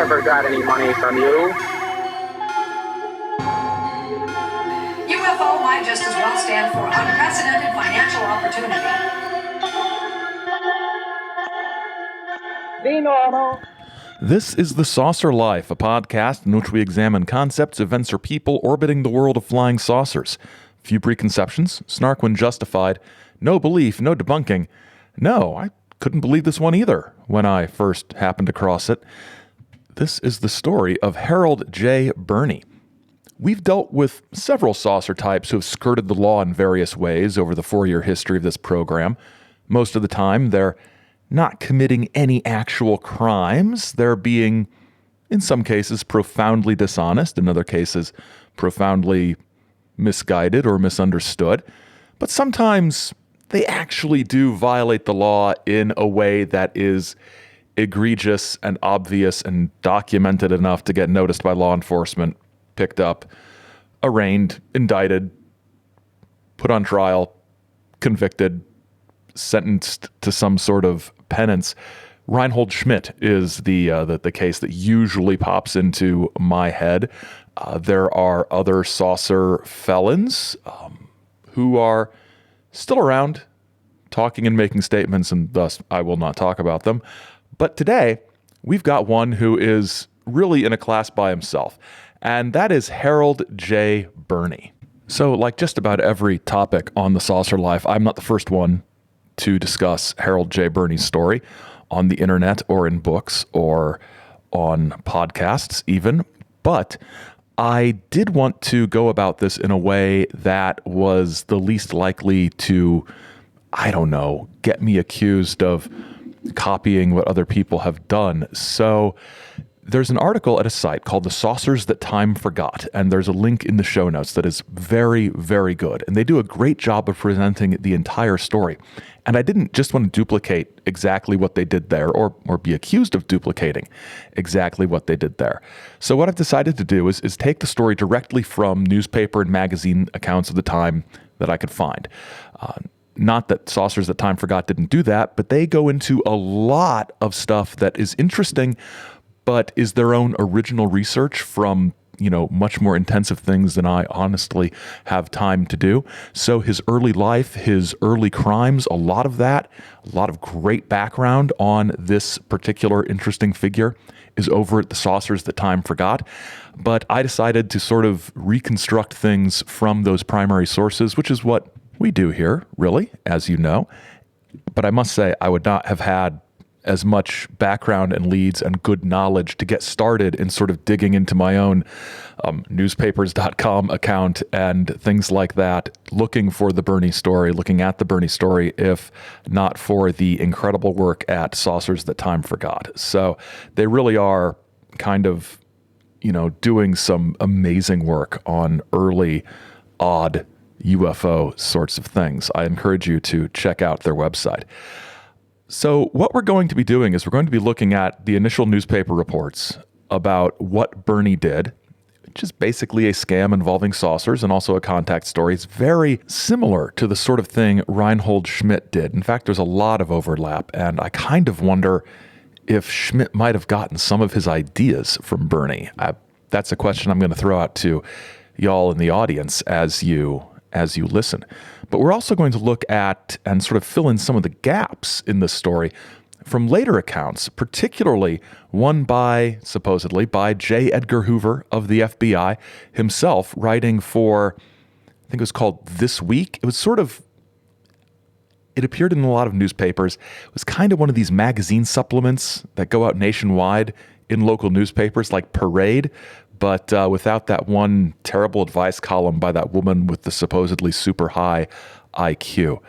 never got any money from you. UFO might just as well stand for unprecedented financial opportunity. Be normal. This is The Saucer Life, a podcast in which we examine concepts, events, or people orbiting the world of flying saucers. Few preconceptions, snark when justified, no belief, no debunking. No, I couldn't believe this one either when I first happened across it. This is the story of Harold J. Burney. We've dealt with several saucer types who have skirted the law in various ways over the 4-year history of this program. Most of the time, they're not committing any actual crimes. They're being, in some cases, profoundly dishonest, in other cases, profoundly misguided or misunderstood. But sometimes they actually do violate the law in a way that is egregious and obvious and documented enough to get noticed by law enforcement, picked up, arraigned, indicted, put on trial, convicted, sentenced to some sort of penance. Reinhold Schmidt is the case that usually pops into my head. There are other saucer felons who are still around, talking and making statements, and thus I will not talk about them. But today, we've got one who is really in a class by himself, and that is Harold J. Burney. So, like just about every topic on The Saucer Life, I'm not the first one to discuss Harold J. Burney's story on the internet or in books or on podcasts even, but I did want to go about this in a way that was the least likely to, get me accused of copying what other people have done. So there's an article at a site called The Saucers That Time Forgot, and there's a link in the show notes that is very, very good. And they do a great job of presenting the entire story. And I didn't just want to duplicate exactly what they did there or be accused of duplicating exactly what they did there. So what I've decided to do is take the story directly from newspaper and magazine accounts of the time that I could find. Not that Saucers That Time Forgot didn't do that, but they go into a lot of stuff that is interesting, but is their own original research from, much more intensive things than I honestly have time to do. So his early life, his early crimes, a lot of that, a lot of great background on this particular interesting figure is over at The Saucers That Time Forgot. But I decided to sort of reconstruct things from those primary sources, which is what we do here, really, as you know. But I must say, I would not have had as much background and leads and good knowledge to get started in sort of digging into my own newspapers.com account and things like that, looking for the Burney story, looking at the Burney story, if not for the incredible work at Saucers That Time Forgot. So they really are kind of, doing some amazing work on early, odd UFO sorts of things. I encourage you to check out their website. So what we're going to be doing is we're going to be looking at the initial newspaper reports about what Burney did, which is basically a scam involving saucers and also a contact story. It's very similar to the sort of thing Reinhold Schmidt did. In fact, there's a lot of overlap, and I kind of wonder if Schmidt might have gotten some of his ideas from Burney. That's a question I'm going to throw out to y'all in the audience as you listen. But we're also going to look at and sort of fill in some of the gaps in this story from later accounts, particularly one supposedly by J. Edgar Hoover of the FBI himself, writing for, I think it was called This Week. It appeared in a lot of newspapers. It was kind of one of these magazine supplements that go out nationwide in local newspapers like Parade, but without that one terrible advice column by that woman with the supposedly super high IQ.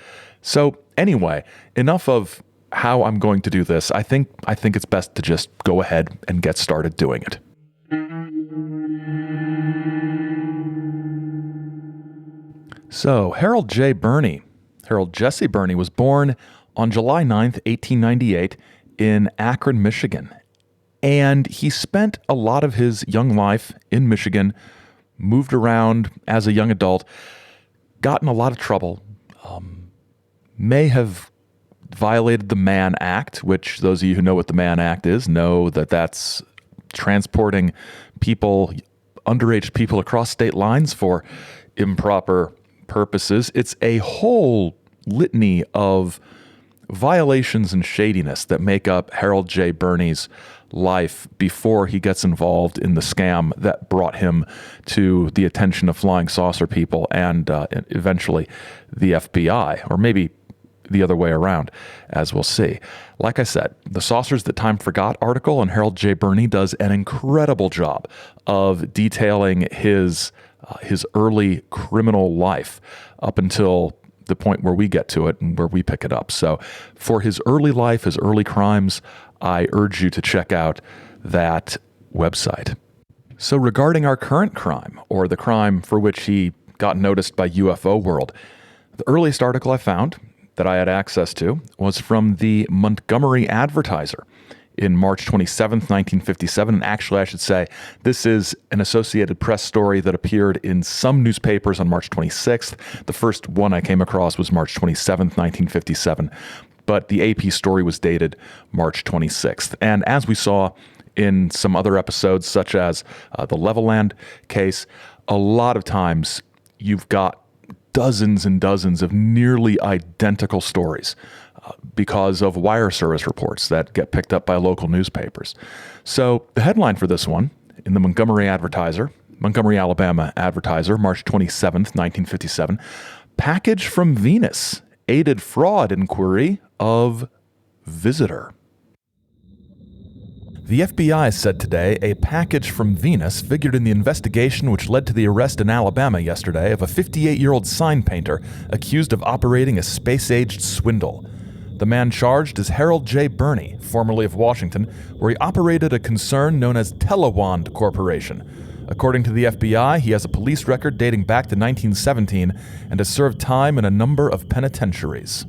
So anyway, enough of how I'm going to do this. I think it's best to just go ahead and get started doing it. So Harold J. Burney, Harold Jesse Burney, was born on July 9th, 1898 in Akron, Michigan. And he spent a lot of his young life in Michigan, moved around as a young adult, got in a lot of trouble, may have violated the Mann Act, which those of you who know what the Mann Act is know that that's transporting people, underage people, across state lines for improper purposes. It's a whole litany of violations and shadiness that make up Harold J. Burney's life before he gets involved in the scam that brought him to the attention of flying saucer people and eventually the FBI, or maybe the other way around, as we'll see. Like I said, the Saucers That Time Forgot article on Harold J. Burney does an incredible job of detailing his early criminal life up until the point where we get to it and where we pick it up. So for his early life, his early crimes, I urge you to check out that website. So regarding our current crime, or the crime for which he got noticed by UFO World, the earliest article I found that I had access to was from the Montgomery Advertiser in March 27th, 1957. And actually, I should say, this is an Associated Press story that appeared in some newspapers on March 26th. The first one I came across was March 27th, 1957. But the AP story was dated March 26th. And as we saw in some other episodes, such as the Levelland case, a lot of times you've got dozens and dozens of nearly identical stories because of wire service reports that get picked up by local newspapers. So the headline for this one in the Montgomery Advertiser, Montgomery, Alabama Advertiser, March 27th, 1957, package from Venus, aided fraud inquiry of visitor. The FBI said today a package from Venus figured in the investigation which led to the arrest in Alabama yesterday of a 58-year-old sign painter accused of operating a space-aged swindle. The man charged is Harold J. Burney, formerly of Washington, where he operated a concern known as Telewand Corporation. According to the FBI, he has a police record dating back to 1917 and has served time in a number of penitentiaries.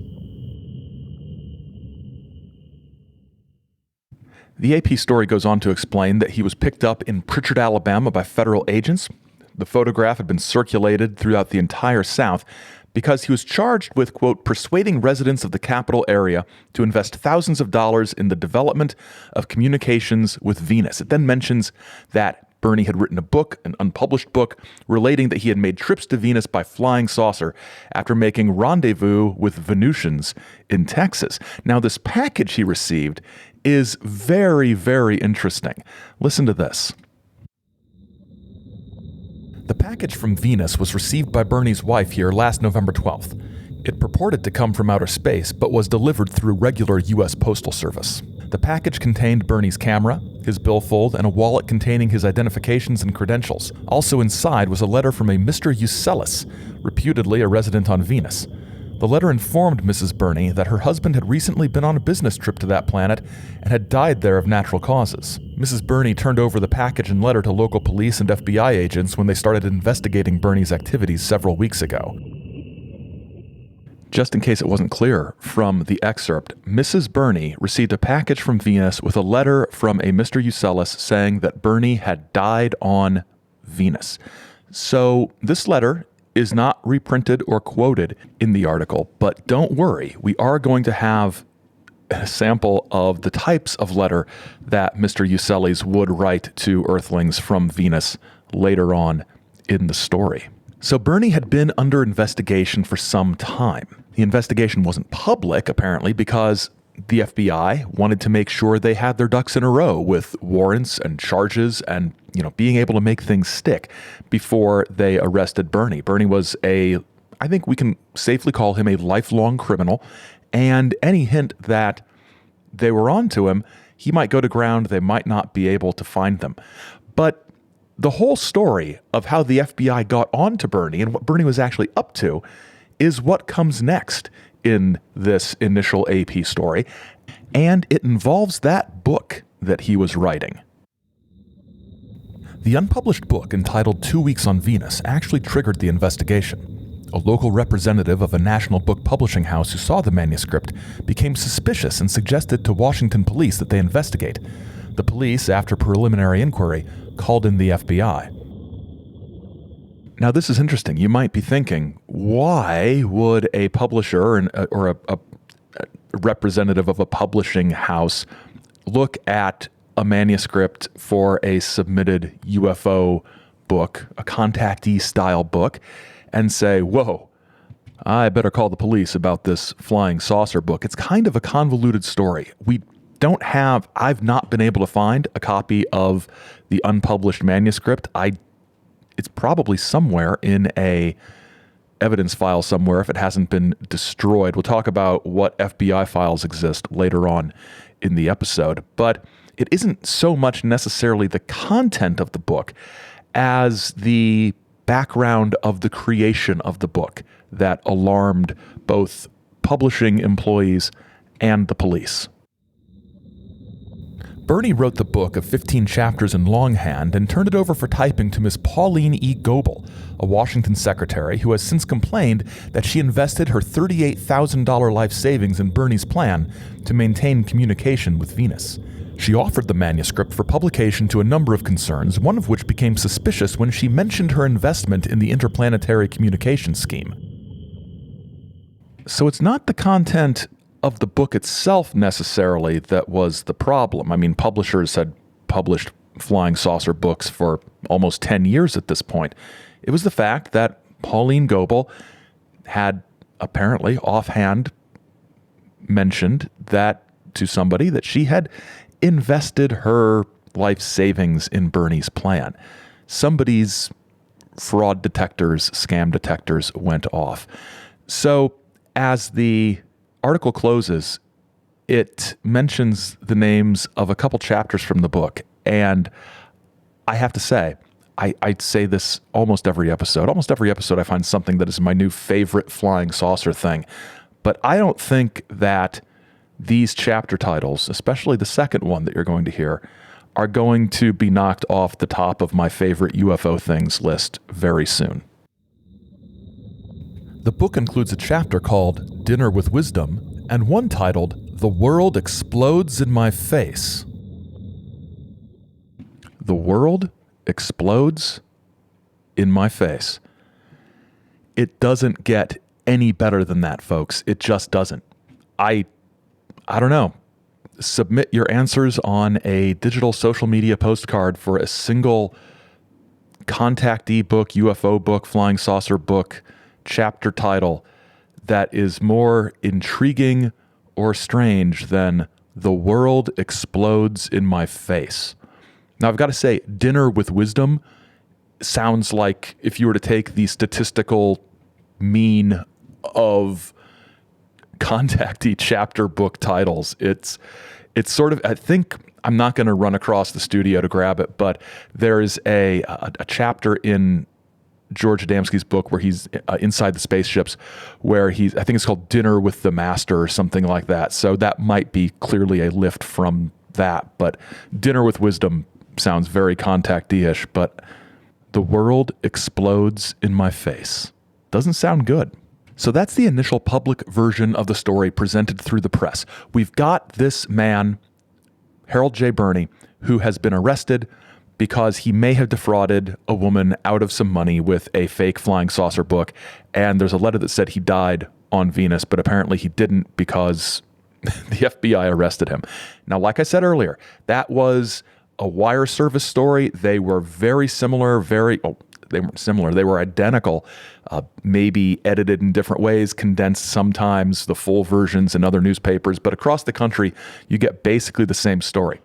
The AP story goes on to explain that he was picked up in Pritchard, Alabama by federal agents. The photograph had been circulated throughout the entire South because he was charged with, quote, persuading residents of the capital area to invest thousands of dollars in the development of communications with Venus. It then mentions that Burney had written a book, an unpublished book, relating that he had made trips to Venus by flying saucer after making rendezvous with Venusians in Texas. Now, this package he received is very, very interesting. Listen to this. The package from Venus was received by Burney's wife here last November 12th. It purported to come from outer space, but was delivered through regular U.S. Postal Service. The package contained Burney's camera, his billfold, and a wallet containing his identifications and credentials. Also inside was a letter from a Mr. Euselis, reputedly a resident on Venus. The letter informed Mrs. Burney that her husband had recently been on a business trip to that planet and had died there of natural causes. Mrs. Burney turned over the package and letter to local police and FBI agents when they started investigating Burney's activities several weeks ago. Just in case it wasn't clear from the excerpt, Mrs. Burney received a package from Venus with a letter from a Mr. Euselis saying that Burney had died on Venus. So this letter is not reprinted or quoted in the article, but don't worry, we are going to have a sample of the types of letter that Mr. Euselis would write to Earthlings from Venus later on in the story. So Burney had been under investigation for some time. The investigation wasn't public, apparently, because the FBI wanted to make sure they had their ducks in a row with warrants and charges and, being able to make things stick before they arrested Burney. Burney was I think we can safely call him a lifelong criminal, and any hint that they were onto him, he might go to ground, they might not be able to find them. But the whole story of how the FBI got onto Burney and what Burney was actually up to is what comes next in this initial AP story, and it involves that book that he was writing. The unpublished book entitled 2 Weeks on Venus actually triggered the investigation. A local representative of a national book publishing house who saw the manuscript became suspicious and suggested to Washington police that they investigate. The police, after preliminary inquiry, called in the FBI. Now, this is interesting. You might be thinking, why would a publisher or a representative of a publishing house look at a manuscript for a submitted UFO book, a contactee style book, and say, whoa, I better call the police about this flying saucer book. It's kind of a convoluted story. I've not been able to find a copy of the unpublished manuscript. It's probably somewhere in a evidence file somewhere if it hasn't been destroyed. We'll talk about what FBI files exist later on in the episode, but it isn't so much necessarily the content of the book as the background of the creation of the book that alarmed both publishing employees and the police. Burney wrote the book of 15 chapters in longhand and turned it over for typing to Miss Pauline E. Goebel, a Washington secretary who has since complained that she invested her $38,000 life savings in Burney's plan to maintain communication with Venus. She offered the manuscript for publication to a number of concerns, one of which became suspicious when she mentioned her investment in the interplanetary communication scheme. So it's not the content of the book itself necessarily that was the problem. I mean, publishers had published flying saucer books for almost 10 years at this point. It was the fact that Pauline Goebel had apparently offhand mentioned that to somebody that she had invested her life savings in Burney's plan. Somebody's fraud detectors, scam detectors went off. So as the article closes, it mentions the names of a couple chapters from the book. And I have to say, I'd say this almost every episode. Almost every episode I find something that is my new favorite flying saucer thing. But I don't think that these chapter titles, especially the second one that you're going to hear, are going to be knocked off the top of my favorite UFO things list very soon. The book includes a chapter called Dinner with Wisdom and one titled The World Explodes in My Face. The world explodes in my face. It doesn't get any better than that, folks. It just doesn't. I don't know. Submit your answers on a digital social media postcard for a single contactee book, UFO book, flying saucer book, chapter title that is more intriguing or strange than The World Explodes in My Face. Now, I've got to say, Dinner with Wisdom sounds like if you were to take the statistical mean of contactee chapter book titles, it's sort of, I think, I'm not going to run across the studio to grab it, but there is a chapter in George Adamski's book where he's inside the spaceships, where I think it's called Dinner with the Master or something like that. So that might be clearly a lift from that, but Dinner with Wisdom sounds very contactee-ish, but The World Explodes in My Face doesn't sound good. So that's the initial public version of the story presented through the press. We've got this man, Harold J. Burney, who has been arrested because he may have defrauded a woman out of some money with a fake flying saucer book. And there's a letter that said he died on Venus, but apparently he didn't because the FBI arrested him. Now, like I said earlier, that was a wire service story. They were very similar, they weren't similar. They were identical, maybe edited in different ways, condensed sometimes, the full versions in other newspapers. But across the country, you get basically the same story.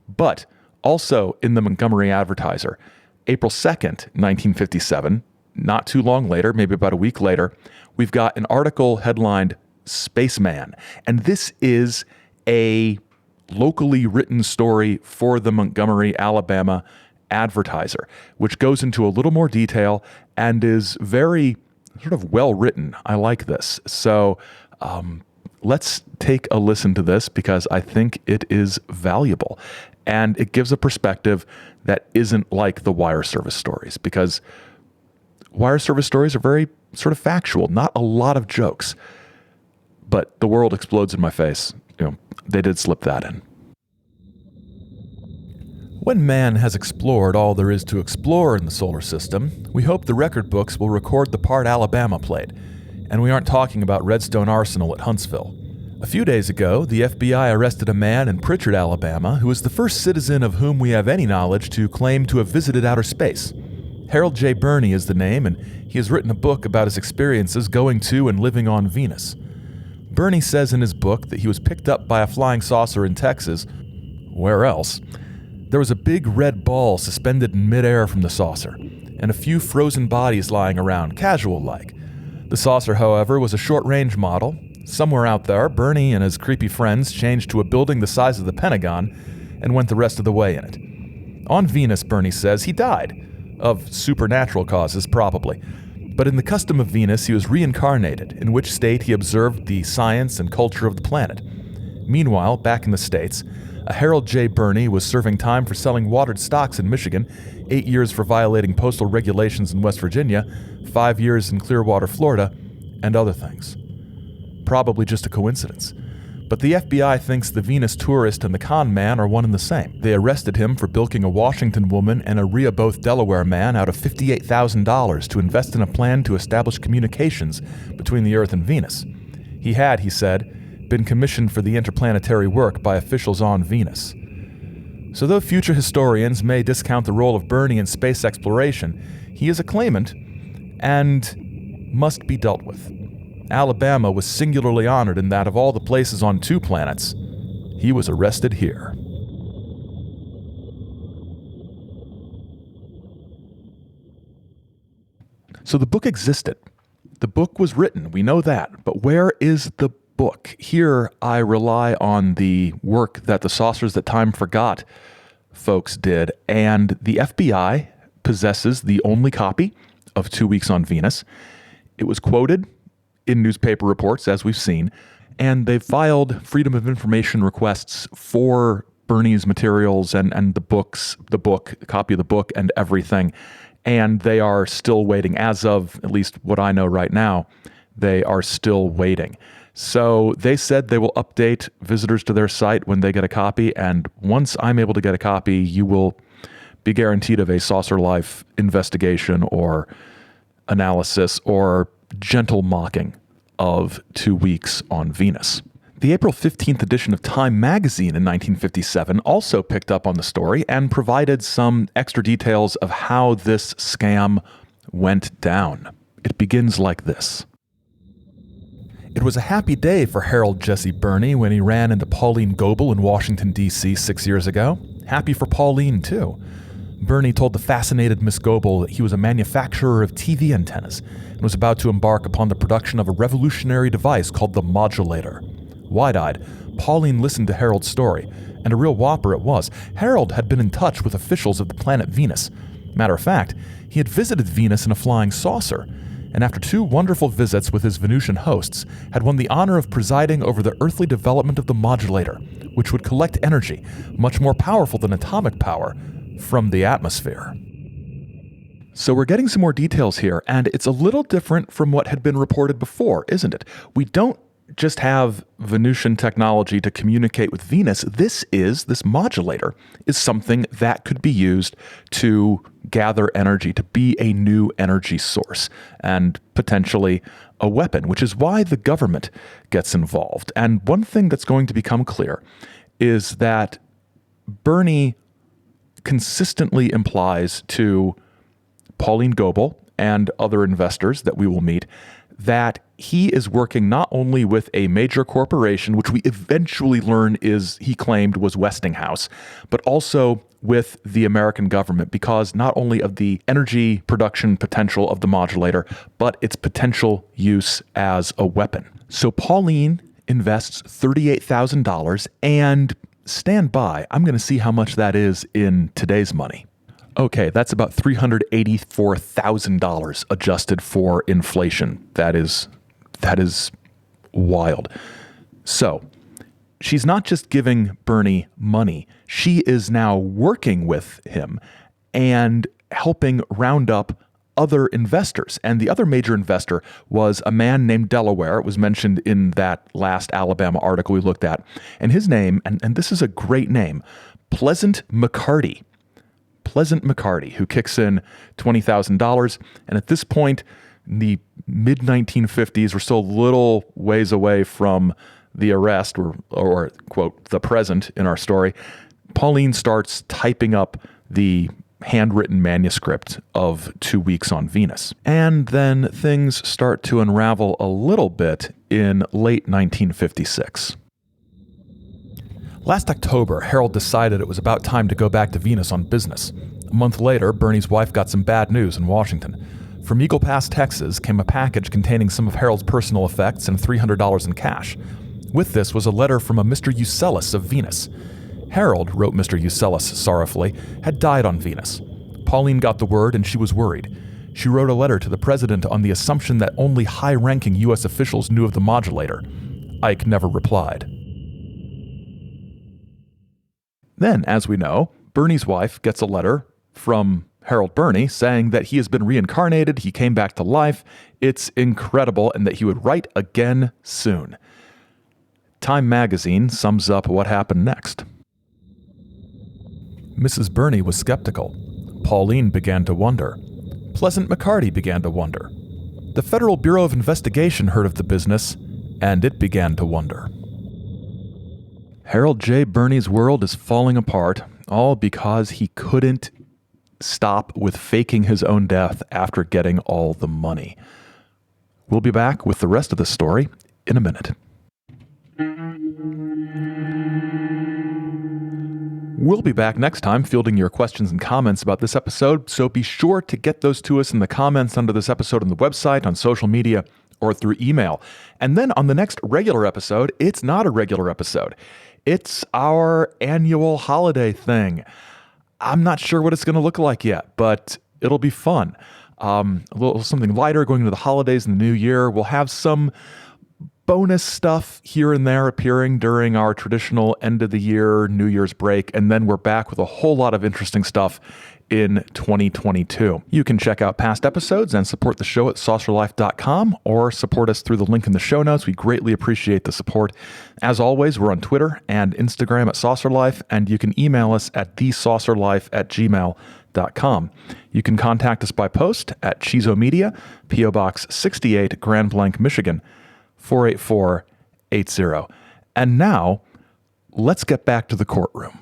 But also in the Montgomery Advertiser, April 2nd, 1957, not too long later, maybe about a week later, we've got an article headlined Spaceman. And this is a locally written story for the Montgomery, Alabama Advertiser, which goes into a little more detail and is very sort of well written. I like this. So let's take a listen to this because I think it is valuable. And it gives a perspective that isn't like the wire service stories, because wire service stories are very sort of factual, not a lot of jokes. But The World Explodes in My Face, they did slip that in. When man has explored all there is to explore in the solar system, we hope the record books will record the part Alabama played. And we aren't talking about Redstone Arsenal at Huntsville. A few days ago, the FBI arrested a man in Pritchard, Alabama, who is the first citizen of whom we have any knowledge to claim to have visited outer space. Harold J Burney is the name, and he has written a book about his experiences going to and living on Venus. Burney says in his book that he was picked up by a flying saucer in Texas. Where else? There was a big red ball suspended in midair from the saucer, and a few frozen bodies lying around, casual-like. The saucer, however, was a short-range model. Somewhere out there, Burney and his creepy friends changed to a building the size of the Pentagon and went the rest of the way in it. On Venus, Burney says, he died. Of supernatural causes, probably. But in the custom of Venus, he was reincarnated, in which state he observed the science and culture of the planet. Meanwhile, back in the States, a Harold J. Burney was serving time for selling watered stocks in Michigan, 8 years for violating postal regulations in West Virginia, 5 years in Clearwater, Florida, and other things. Probably just a coincidence. But the FBI thinks the Venus tourist and the con man are one and the same. They arrested him for bilking a Washington woman and a Rehoboth, Delaware man out of $58,000 to invest in a plan to establish communications between the Earth and Venus. He had, he said, been commissioned for the interplanetary work by officials on Venus. So though future historians may discount the role of Burney in space exploration, he is a claimant and must be dealt with. Alabama was singularly honored in that of all the places on 2 planets, he was arrested here. So the book existed. The book was written, we know that, but where is the book? Here I rely on the work that the Saucers That Time Forgot folks did, and the FBI possesses the only copy of 2 Weeks on Venus. It was quoted in newspaper reports, as we've seen, and they've filed Freedom of Information requests for Burney's materials and the copy of the book and everything, and they are still waiting. As of at least what I know right now, they are still waiting. So they said they will update visitors to their site when they get a copy, and once I'm able to get a copy, you will be guaranteed of a Saucer Life investigation or analysis or gentle mocking of 2 Weeks on Venus. The April 15th edition of Time magazine in 1957 also picked up on the story and provided some extra details of how this scam went down. It begins like this. It was a happy day for Harold Jesse Burney when he ran into Pauline Goebel in Washington, D.C. 6 years ago. Happy for Pauline, too. Burney told the fascinated Miss Goebel that he was a manufacturer of TV antennas and was about to embark upon the production of a revolutionary device called the modulator. Wide-eyed, Pauline listened to Harold's story, and a real whopper it was. Harold had been in touch with officials of the planet Venus. Matter of fact, he had visited Venus in a flying saucer, and after 2 wonderful visits with his Venusian hosts, had won the honor of presiding over the earthly development of the modulator, which would collect energy, much more powerful than atomic power, from the atmosphere. So we're getting some more details here, and it's a little different from what had been reported before, isn't it? We don't just have Venusian technology to communicate with Venus. This modulator is something that could be used to gather energy, to be a new energy source, and potentially a weapon, which is why the government gets involved. And one thing that's going to become clear is that Burney consistently implies to Pauline Goebel and other investors that we will meet that he is working not only with a major corporation, which we eventually learn he claimed was Westinghouse, but also with the American government, because not only of the energy production potential of the modulator, but its potential use as a weapon. So Pauline invests $38,000, and stand by, I'm going to see how much that is in today's money. Okay, that's about $384,000 adjusted for inflation. That is wild. So, she's not just giving Burney money, she is now working with him and helping round up other investors. And the other major investor was a man named Delaware. It was mentioned in that last Alabama article we looked at. And his name, and this is a great name, Pleasant McCarty. Pleasant McCarty, who kicks in $20,000. And at this point, in the mid-1950s, we're still a little ways away from the arrest, or quote, the present in our story, Pauline starts typing up the handwritten manuscript of 2 Weeks on Venus. And then things start to unravel a little bit in late 1956. Last October, Harold decided it was about time to go back to Venus on business. A month later, Bernie's wife got some bad news in Washington. From Eagle Pass, Texas, came a package containing some of Harold's personal effects and $300 in cash. With this was a letter from a Mr. Eucellus of Venus. Harold, wrote Mr. Eucellus sorrowfully, had died on Venus. Pauline got the word and she was worried. She wrote a letter to the president on the assumption that only high-ranking U.S. officials knew of the modulator. Ike never replied. Then, as we know, Bernie's wife gets a letter from Harold Burney saying that he has been reincarnated, he came back to life, it's incredible, and that he would write again soon. Time magazine sums up what happened next. Mrs. Burney was skeptical. Pauline began to wonder. Pleasant McCarty began to wonder. The Federal Bureau of Investigation heard of the business, and it began to wonder. Harold J. Burney's world is falling apart, all because he couldn't stop with faking his own death after getting all the money. We'll be back with the rest of the story in a minute. We'll be back next time fielding your questions and comments about this episode, so be sure to get those to us in the comments under this episode on the website, on social media, or through email. And then on the next regular episode, it's not a regular episode. It's our annual holiday thing. I'm not sure what it's going to look like yet, but it'll be fun. A little something lighter going into the holidays and the new year. We'll have some bonus stuff here and there appearing during our traditional end of the year New Year's break, and then we're back with a whole lot of interesting stuff in 2022. You can check out past episodes and support the show at saucerlife.com or support us through the link in the show notes. We greatly appreciate the support. As always, we're on Twitter and Instagram at saucerlife, and you can email us at thesaucerlife@gmail.com. You can contact us by post at Chizo Media, P.O. Box 68, Grand Blanc, Michigan, 48480. And now, let's get back to the courtroom.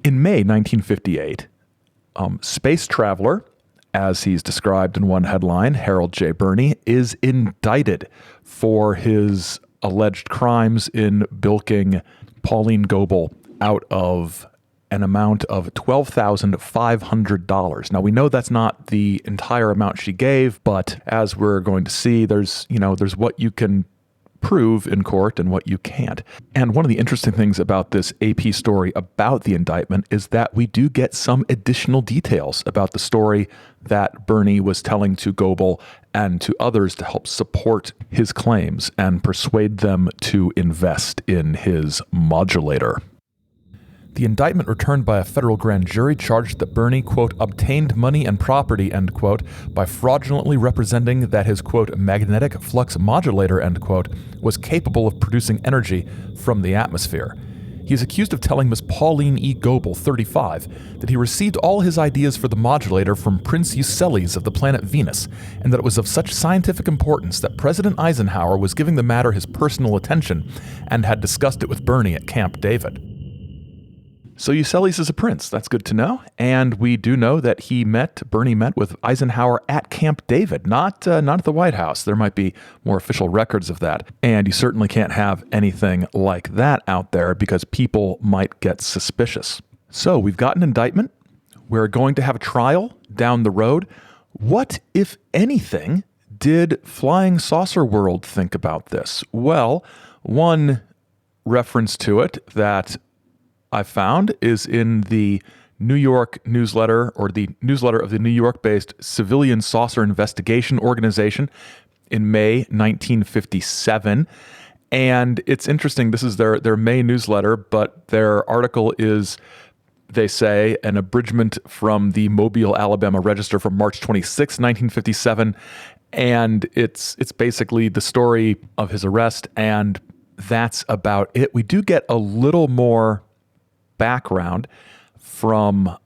In May 1958, space traveler, as he's described in one headline, Harold J. Burney, is indicted for his alleged crimes in bilking Pauline Goebel out of an amount of $12,500. Now, we know that's not the entire amount she gave, but as we're going to see, there's what you can prove in court and what you can't. And one of the interesting things about this AP story about the indictment is that we do get some additional details about the story that Burney was telling to Goebel and to others to help support his claims and persuade them to invest in his modulator. The indictment returned by a federal grand jury charged that Burney, quote, obtained money and property, end quote, by fraudulently representing that his, quote, magnetic flux modulator, end quote, was capable of producing energy from the atmosphere. He is accused of telling Miss Pauline E. Goebel, 35, that he received all his ideas for the modulator from Prince Eucellus of the planet Venus, and that it was of such scientific importance that President Eisenhower was giving the matter his personal attention and had discussed it with Burney at Camp David. So Eucellus is a prince. That's good to know. And we do know that Burney met with Eisenhower at Camp David, not at the White House. There might be more official records of that. And you certainly can't have anything like that out there because people might get suspicious. So we've got an indictment. We're going to have a trial down the road. What, if anything, did Flying Saucer World think about this? Well, one reference to it that I found is in the New York newsletter, or the newsletter of the New York-based Civilian Saucer Investigation Organization in May 1957. And it's interesting, this is their May newsletter, but their article is, they say, an abridgment from the Mobile, Alabama Register from March 26, 1957. And it's basically the story of his arrest, and that's about it. We do get a little more background from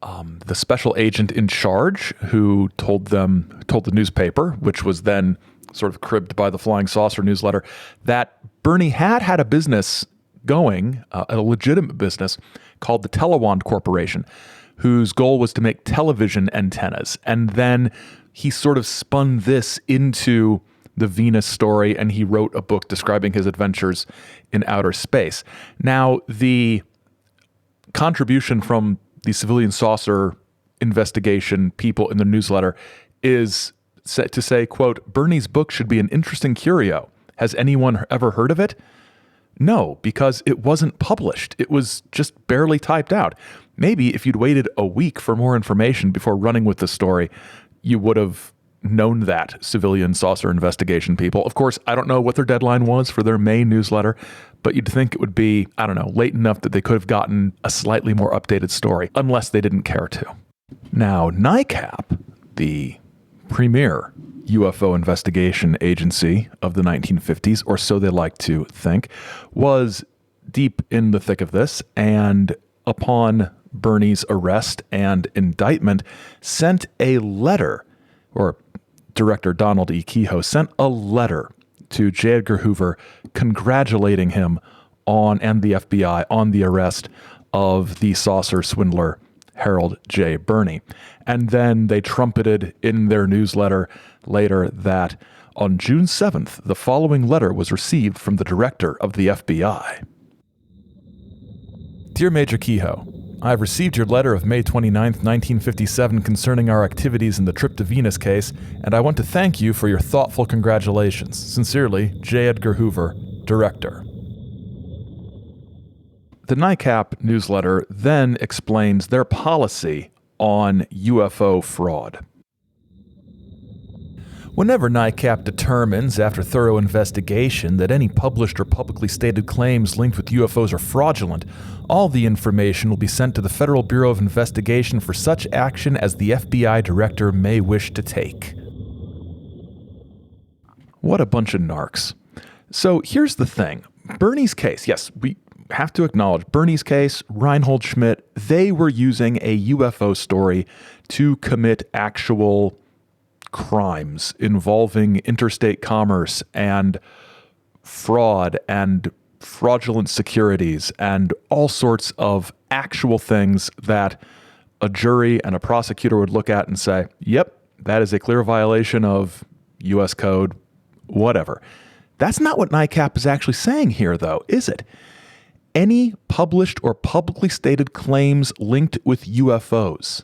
the special agent in charge who told the newspaper, which was then sort of cribbed by the Flying Saucer newsletter, that Burney had a business going, a legitimate business called the Telewand Corporation, whose goal was to make television antennas. And then he sort of spun this into the Venus story, and he wrote a book describing his adventures in outer space. Now, the contribution from the civilian saucer investigation people in the newsletter is set to say, quote, Burney's book should be an interesting curio. Has anyone ever heard of it? No, because it wasn't published. It was just barely typed out. Maybe if you'd waited a week for more information before running with the story, you would have known that, civilian saucer investigation people. Of course, I don't know what their deadline was for their May newsletter, but you'd think it would be, I don't know, late enough that they could have gotten a slightly more updated story, unless they didn't care to. Now, NICAP, the premier UFO investigation agency of the 1950s, or so they like to think, was deep in the thick of this, and upon Burney's arrest and indictment, sent a letter, or Director Donald E. Kehoe sent a letter to J. Edgar Hoover congratulating him on, and the FBI, on the arrest of the saucer swindler Harold J. Burney. And then they trumpeted in their newsletter later that on June 7th, the following letter was received from the director of the FBI. Dear Major Kehoe, I have received your letter of May 29, 1957 concerning our activities in the Trip to Venus case, and I want to thank you for your thoughtful congratulations. Sincerely, J. Edgar Hoover, Director. The NICAP newsletter then explains their policy on UFO fraud. Whenever NICAP determines, after thorough investigation, that any published or publicly stated claims linked with UFOs are fraudulent, all the information will be sent to the Federal Bureau of Investigation for such action as the FBI director may wish to take. What a bunch of narcs. So here's the thing. Burney's case, yes, we have to acknowledge Burney's case, Reinhold Schmidt, they were using a UFO story to commit actual crimes involving interstate commerce and fraud and fraudulent securities and all sorts of actual things that a jury and a prosecutor would look at and say, yep, that is a clear violation of U.S. code, whatever. That's not what NICAP is actually saying here, though, is it? Any published or publicly stated claims linked with UFOs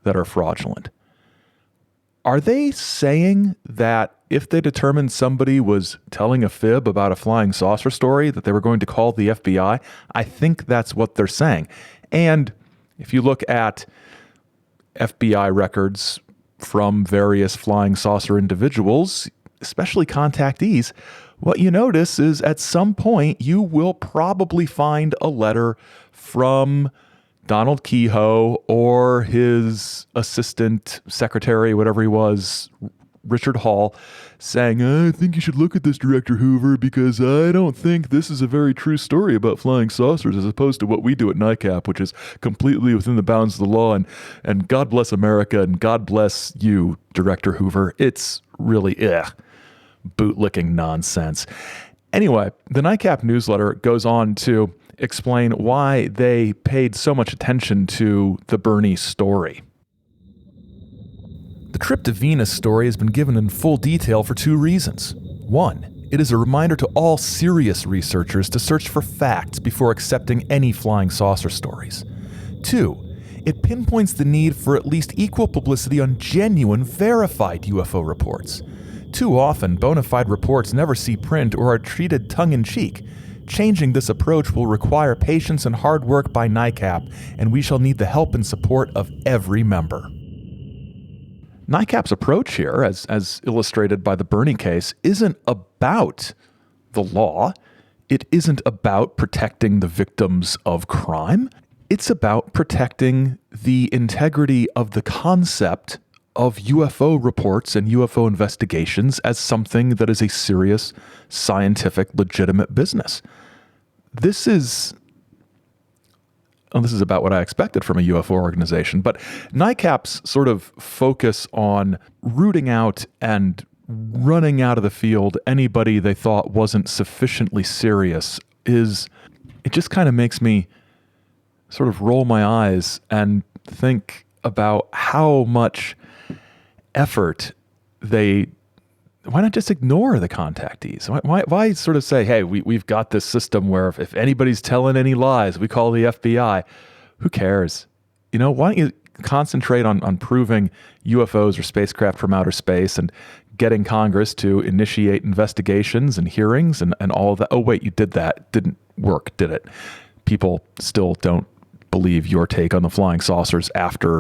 that are fraudulent. Are they saying that if they determined somebody was telling a fib about a flying saucer story, that they were going to call the FBI? I think that's what they're saying. And if you look at FBI records from various flying saucer individuals, especially contactees, what you notice is at some point you will probably find a letter from Donald Kehoe or his assistant secretary, whatever he was, Richard Hall, saying, I think you should look at this, Director Hoover, because I don't think this is a very true story about flying saucers as opposed to what we do at NICAP, which is completely within the bounds of the law. And God bless America and God bless you, Director Hoover. It's really, bootlicking nonsense. Anyway, the NICAP newsletter goes on to explain why they paid so much attention to the Burney story. The Trip to Venus story has been given in full detail for two reasons. One, it is a reminder to all serious researchers to search for facts before accepting any flying saucer stories. Two, it pinpoints the need for at least equal publicity on genuine, verified UFO reports. Too often, bona fide reports never see print or are treated tongue-in-cheek. Changing this approach will require patience and hard work by NICAP, and we shall need the help and support of every member. NICAP's approach here, as illustrated by the Burney case, isn't about the law. It isn't about protecting the victims of crime. It's about protecting the integrity of the concept of UFO reports and UFO investigations as something that is a serious, scientific, legitimate business. This is Well, this is about what I expected from a UFO organization, but NICAP's sort of focus on rooting out and running out of the field anybody they thought wasn't sufficiently serious it just kind of makes me sort of roll my eyes and think about how much effort why not just ignore the contactees? Why sort of say, hey, we've got this system where if anybody's telling any lies, we call the FBI. Who cares? Why don't you concentrate on proving UFOs or spacecraft from outer space and getting Congress to initiate investigations and hearings and all of that. Oh, wait, you did that. It didn't work, did it? People still don't believe your take on the flying saucers after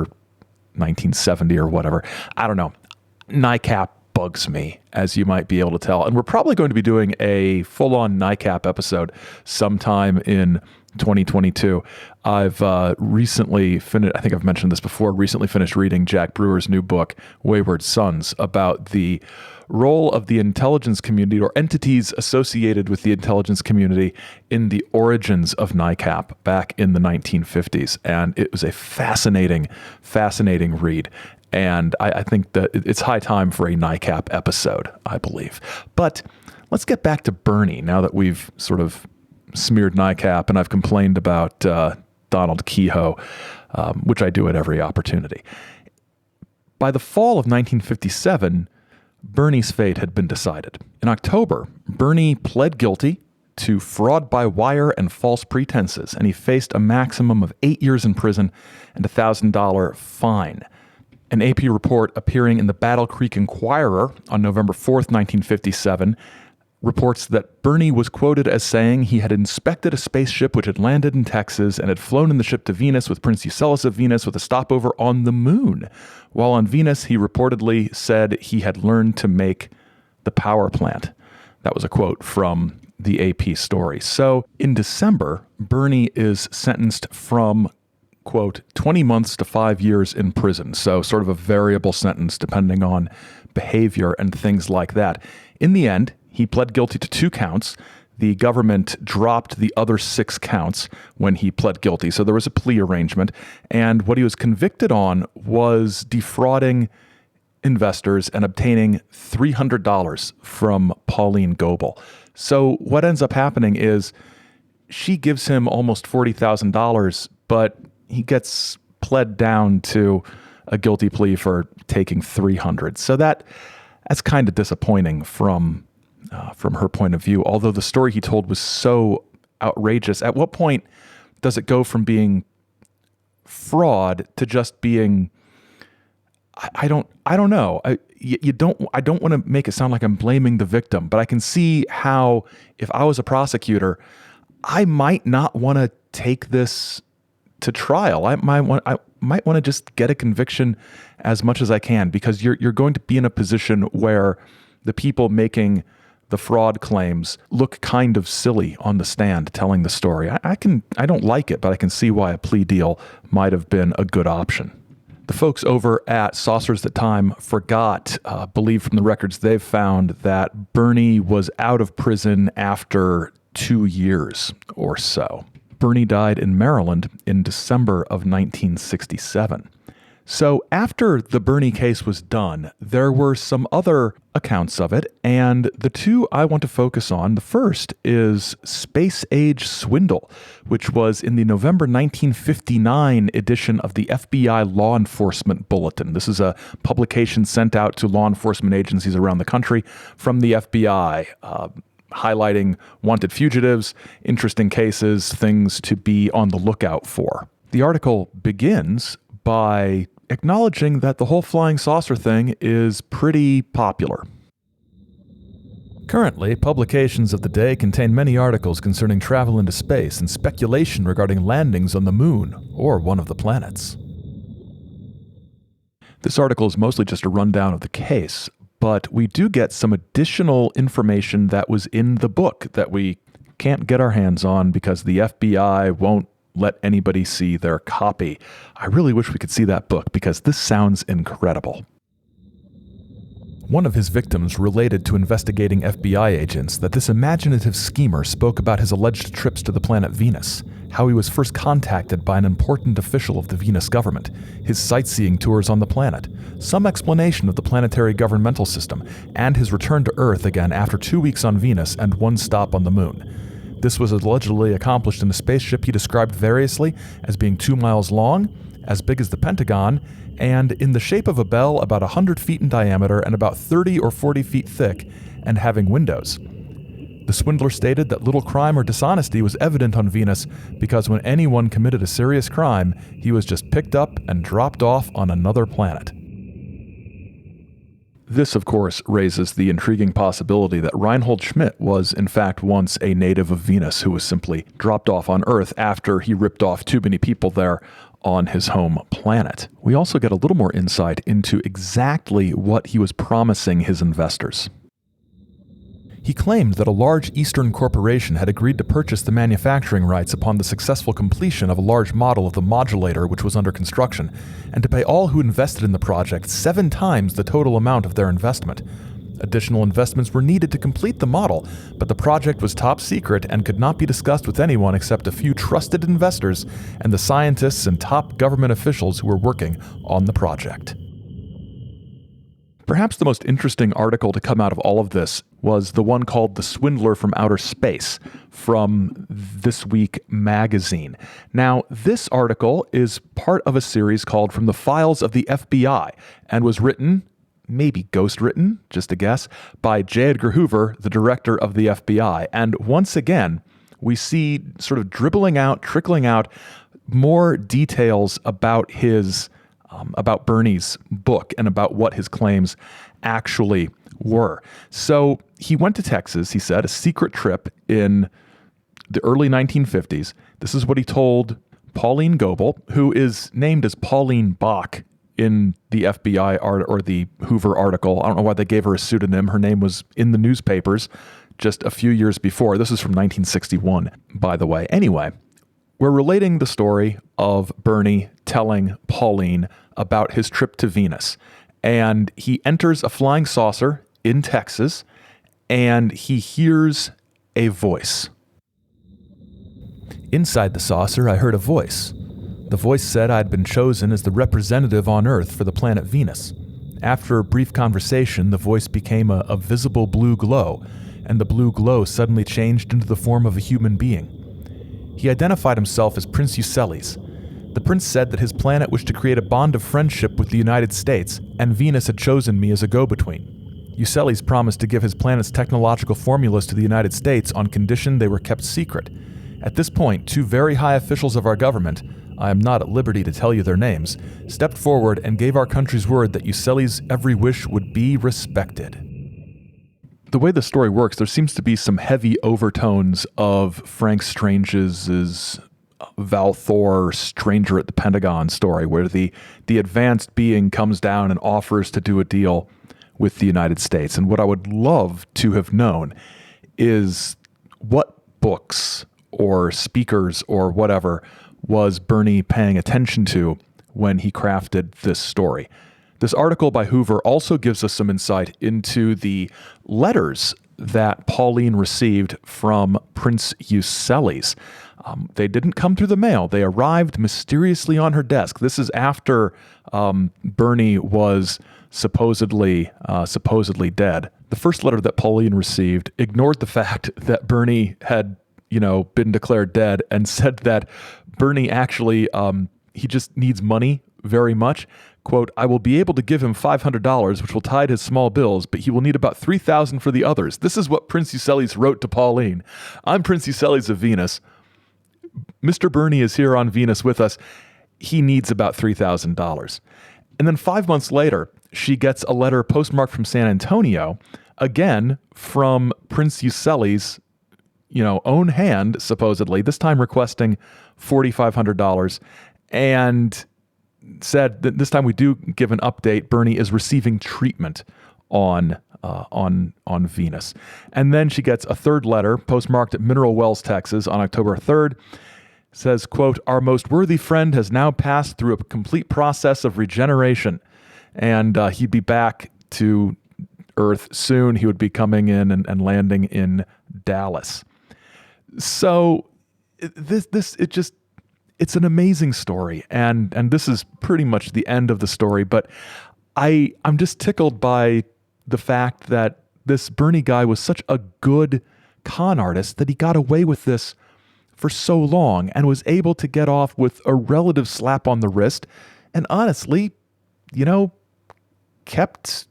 1970 or whatever. I don't know. NICAP bugs me, as you might be able to tell. And we're probably going to be doing a full-on NICAP episode sometime in 2022. I've recently finished, I think I've mentioned this before, recently finished reading Jack Brewer's new book, Wayward Sons, about the role of the intelligence community or entities associated with the intelligence community in the origins of NICAP back in the 1950s. And it was a fascinating read. And I think that it's high time for a NICAP episode, I believe. But let's get back to Burney now that we've sort of smeared NICAP and I've complained about Donald Kehoe, which I do at every opportunity. By the fall of 1957, Burney's fate had been decided. In October, Burney pled guilty to fraud by wire and false pretenses, and he faced a maximum of 8 years in prison and a $1,000 fine. An AP report appearing in the Battle Creek Inquirer on November 4th, 1957, reports that Burney was quoted as saying he had inspected a spaceship which had landed in Texas and had flown in the ship to Venus with Prince Eucellus of Venus with a stopover on the moon. While on Venus, he reportedly said he had learned to make the power plant. That was a quote from the AP story. So in December, Burney is sentenced from, quote, 20 months to 5 years in prison. So sort of a variable sentence depending on behavior and things like that. In the end, he pled guilty to 2 counts. The government dropped the other 6 counts when he pled guilty. So there was a plea arrangement. And what he was convicted on was defrauding investors and obtaining $300 from Pauline Goebel. So what ends up happening is she gives him almost $40,000, but he gets pled down to a guilty plea for taking $300. So that's kind of disappointing from her point of view, although the story he told was so outrageous. At what point does it go from being fraud to just being, I don't know. I don't want to make it sound like I'm blaming the victim, but I can see how if I was a prosecutor, I might not want to take this to trial. I might want to just get a conviction as much as I can, because you're going to be in a position where the people making the fraud claims look kind of silly on the stand telling the story. I don't like it, but I can see why a plea deal might have been a good option. The folks over at Saucers That Time Forgot believe from the records they've found that Burney was out of prison after 2 years or so. Burney died in Maryland in December of 1967. So after the Burney case was done, there were some other accounts of it, and the 2 I want to focus on, the first is Space Age Swindle, which was in the November 1959 edition of the FBI Law Enforcement Bulletin. This is a publication sent out to law enforcement agencies around the country from the FBI, highlighting wanted fugitives, interesting cases, things to be on the lookout for. The article begins by acknowledging that the whole flying saucer thing is pretty popular. Currently, publications of the day contain many articles concerning travel into space and speculation regarding landings on the moon or one of the planets. This article is mostly just a rundown of the case, but we do get some additional information that was in the book that we can't get our hands on because the FBI won't let anybody see their copy. I really wish we could see that book because this sounds incredible. One of his victims related to investigating FBI agents that this imaginative schemer spoke about his alleged trips to the planet Venus, how he was first contacted by an important official of the Venus government, his sightseeing tours on the planet, some explanation of the planetary governmental system, and his return to Earth again after 2 weeks on Venus and 1 stop on the Moon. This was allegedly accomplished in a spaceship he described variously as being 2 miles long, as big as the Pentagon, and in the shape of a bell about 100 feet in diameter and about 30 or 40 feet thick, and having windows. The Swindler stated that little crime or dishonesty was evident on Venus because when anyone committed a serious crime, he was just picked up and dropped off on another planet. This, of course, raises the intriguing possibility that Reinhold Schmidt was, in fact, once a native of Venus who was simply dropped off on Earth after he ripped off too many people there on his home planet. We also get a little more insight into exactly what he was promising his investors. He claimed that a large Eastern corporation had agreed to purchase the manufacturing rights upon the successful completion of a large model of the modulator which was under construction, and to pay all who invested in the project 7 times the total amount of their investment. Additional investments were needed to complete the model, but the project was top secret and could not be discussed with anyone except a few trusted investors and the scientists and top government officials who were working on the project. Perhaps the most interesting article to come out of all of this was the one called The Swindler from Outer Space from This Week magazine. Now, this article is part of a series called From the Files of the FBI and was written, maybe ghostwritten, just a guess, by J. Edgar Hoover, the director of the FBI. And once again, we see sort of trickling out more details about about Burney's book and about what his claims actually were. So he went to Texas, he said, a secret trip in the early 1950s. This is what he told Pauline Goebel, who is named as Pauline Bach in the FBI or the Hoover article. I don't know why they gave her a pseudonym. Her name was in the newspapers just a few years before. This is from 1961, by the way. Anyway, we're relating the story of Burney telling Pauline about his trip to Venus. And he enters a flying saucer in Texas, and he hears a voice. Inside the saucer, I heard a voice. The voice said I'd been chosen as the representative on Earth for the planet Venus. After a brief conversation, the voice became a visible blue glow, and the blue glow suddenly changed into the form of a human being. He identified himself as Prince Euseles. The prince said that his planet wished to create a bond of friendship with the United States, and Venus had chosen me as a go-between. Euseles promised to give his planet's technological formulas to the United States on condition they were kept secret. At this point, 2 very high officials of our government, I am not at liberty to tell you their names, stepped forward and gave our country's word that Euseles' every wish would be respected. The way the story works, there seems to be some heavy overtones of Frank Strange's Val Thor Stranger at the Pentagon story, where the advanced being comes down and offers to do a deal with the United States. And what I would love to have known is what books or speakers or whatever was Burney paying attention to when he crafted this story. This article by Hoover also gives us some insight into the letters that Pauline received from Prince Euseles. They didn't come through the mail. They arrived mysteriously on her desk. This is after Burney was supposedly dead. The first letter that Pauline received ignored the fact that Burney had, been declared dead and said that Burney actually, he just needs money very much. Quote, I will be able to give him $500, which will tide his small bills, but he will need about $3,000 for the others. This is what Prince Euseles wrote to Pauline. I'm Prince Euseles of Venus. Mr. Burney is here on Venus with us. He needs about $3,000. And then 5 months later, she gets a letter postmarked from San Antonio, again from Prince Euseles, own hand, supposedly, this time requesting $4,500, and said that this time we do give an update. Burney is receiving treatment on Venus. And then she gets a third letter postmarked at Mineral Wells, Texas on October 3rd. Says, quote, our most worthy friend has now passed through a complete process of regeneration, and he'd be back to Earth soon. He would be coming in and landing in Dallas. So it's an amazing story, and this is pretty much the end of the story. But I'm just tickled by the fact that this Burney guy was such a good con artist that he got away with this for so long and was able to get off with a relative slap on the wrist, and honestly, kept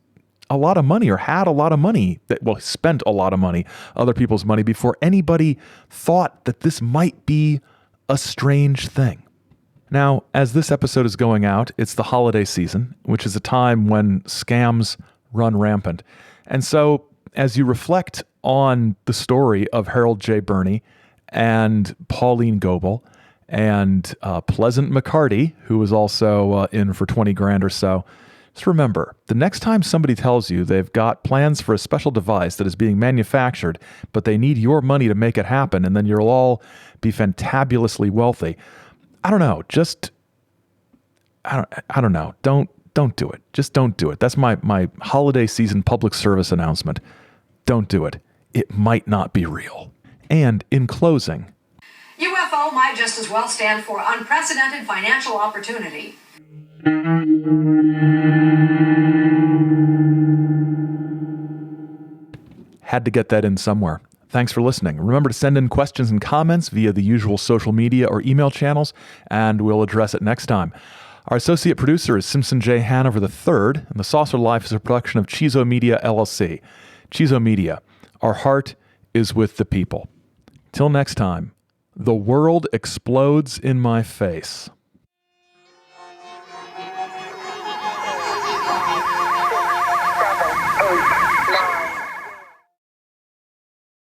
a lot of money, or had a lot of money, spent a lot of money, other people's money, before anybody thought that this might be a strange thing. Now, as this episode is going out, it's the holiday season, which is a time when scams run rampant. And so, as you reflect on the story of Harold J. Burney and Pauline Goebel and Pleasant McCarty, who was also in for 20 grand or so, just remember, the next time somebody tells you they've got plans for a special device that is being manufactured, but they need your money to make it happen, and then you'll all be fantabulously wealthy, I don't know. I don't know. Don't do it. Just don't do it. That's my holiday season public service announcement. Don't do it. It might not be real. And in closing, UFO might just as well stand for unprecedented financial opportunity. Had to get that in somewhere. Thanks for listening. Remember to send in questions and comments via the usual social media or email channels, and we'll address it next time. Our associate producer is Simpson J. Hanover III, and The Saucer Life is a production of Chizo Media, LLC. Chizo Media, our heart is with the people. Till next time, the world explodes in my face.